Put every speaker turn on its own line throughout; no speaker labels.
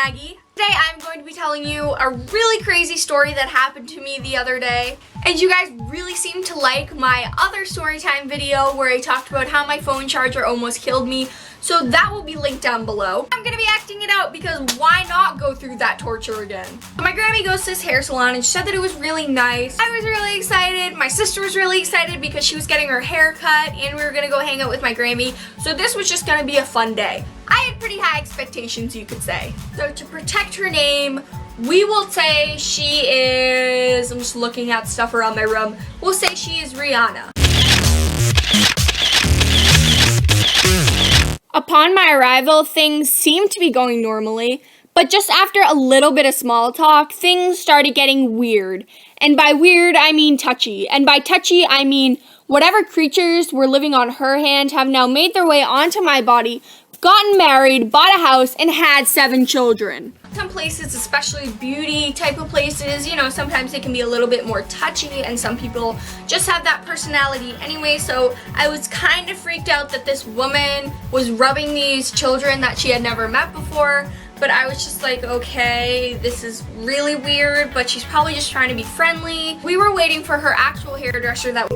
Maggie. Today I'm going to be telling you a really crazy story that happened to me the other day. And you guys really seem to like my other storytime video where I talked about how my phone charger almost killed me. So that will be linked down below. I'm gonna be acting it out because why not go through that torture again? My Grammy goes to this hair salon and she said that it was really nice. I was really excited. My sister was really excited because she was getting her hair cut and we were gonna go hang out with my Grammy. So this was just gonna be a fun day. I had pretty high expectations, you could say. So to protect her name, we will say she is, I'm just looking at stuff around my room. We'll say she is Rihanna. Upon my arrival, things seemed to be going normally, but just after a little bit of small talk, things started getting weird. And by weird, I mean touchy. And by touchy, I mean whatever creatures were living on her hand have now made their way onto my body, gotten married, bought a house, and had 7 children. Some places, especially beauty type of places, you know, sometimes they can be a little bit more touchy and some people just have that personality anyway. So I was kind of freaked out that this woman was rubbing these children that she had never met before. But I was just like, okay, this is really weird, but she's probably just trying to be friendly. We were waiting for her actual hairdresser that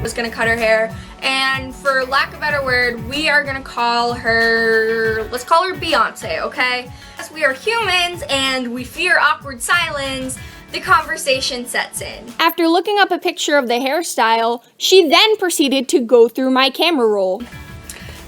was gonna cut her hair. And for lack of a better word, we are gonna call her, let's call her Beyonce, okay? As we are humans and we fear awkward silence, the conversation sets in. After looking up a picture of the hairstyle, she then proceeded to go through my camera roll.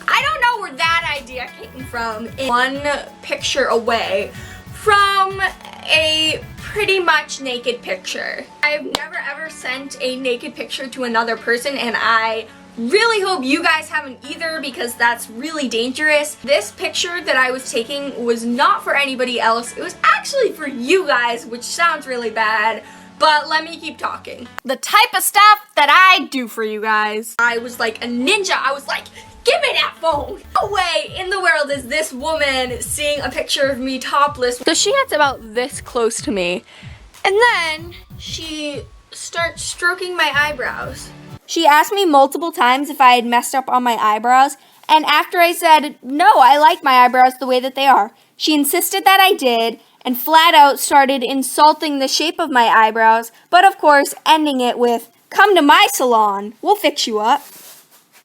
I don't know where that idea came from. One picture away from a pretty much naked picture. I've never ever sent a naked picture to another person and I really hope you guys haven't either because that's really dangerous. This picture that I was taking was not for anybody else. It was actually for you guys, which sounds really bad. But let me keep talking. The type of stuff that I do for you guys. I was like a ninja. I was like, give me that phone. No way in the world is this woman seeing a picture of me topless. So she gets about this close to me. And then she starts stroking my eyebrows. She asked me multiple times if I had messed up on my eyebrows. And after I said, no, I like my eyebrows the way that they are, she insisted that I did and flat out started insulting the shape of my eyebrows, but of course ending it with, come to my salon, we'll fix you up.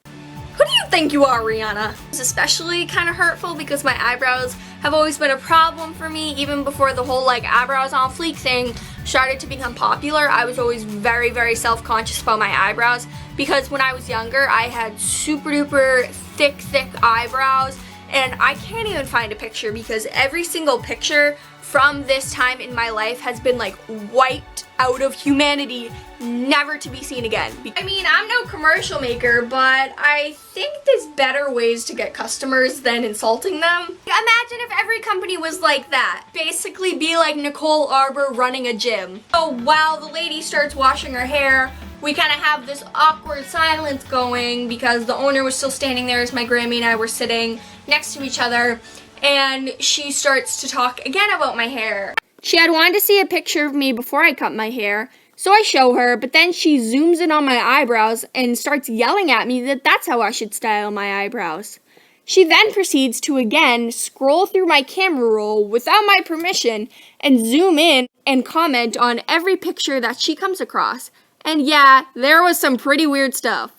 Who do you think you are, Rihanna? It's especially kind of hurtful because my eyebrows have always been a problem for me. Even before the whole like eyebrows on fleek thing started to become popular, I was always very, very self-conscious about my eyebrows because when I was younger, I had super duper thick eyebrows and I can't even find a picture because every single picture from this time in my life has been like wiped out of humanity, never to be seen again. I mean, I'm no commercial maker, but I think there's better ways to get customers than insulting them. Imagine if every company was like that. Basically be like Nicole Arbor running a gym. So while the lady starts washing her hair, we kind of have this awkward silence going because the owner was still standing there as my Grammy and I were sitting next to each other. And she starts to talk again about my hair. She had wanted to see a picture of me before I cut my hair, so I show her, but then she zooms in on my eyebrows and starts yelling at me that that's how I should style my eyebrows. She then proceeds to again scroll through my camera roll without my permission and zoom in and comment on every picture that she comes across. And yeah, there was some pretty weird stuff.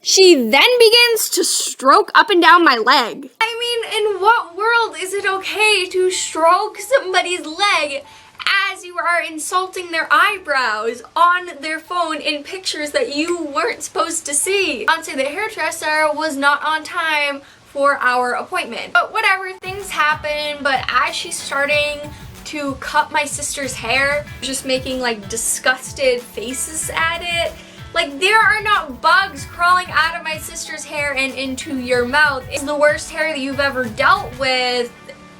She then begins to stroke up and down my leg. I mean, in what world is it okay to stroke somebody's leg as you are insulting their eyebrows on their phone in pictures that you weren't supposed to see? Beyonce the hairdresser was not on time for our appointment. But whatever, things happen, but as she's starting to cut my sister's hair, just making like disgusted faces at it. Like, there are not bugs crawling out of my sister's hair and into your mouth. It's the worst hair that you've ever dealt with.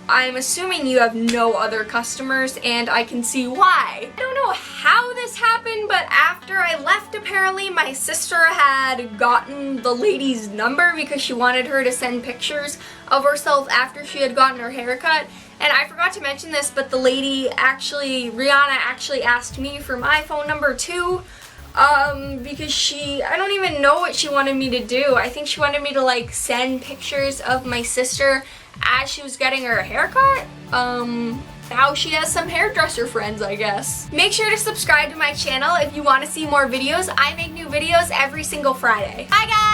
I'm assuming you have no other customers, and I can see why. I don't know how this happened, but after I left, apparently, my sister had gotten the lady's number because she wanted her to send pictures of herself after she had gotten her haircut. And I forgot to mention this, but the lady actually, Rihanna actually asked me for my phone number too. Because I don't even know what she wanted me to do. I think she wanted me to like send pictures of my sister as she was getting her haircut. Now she has some hairdresser friends, I guess. Make sure to subscribe to my channel if you want to see more videos. I make new videos every single Friday. Bye guys!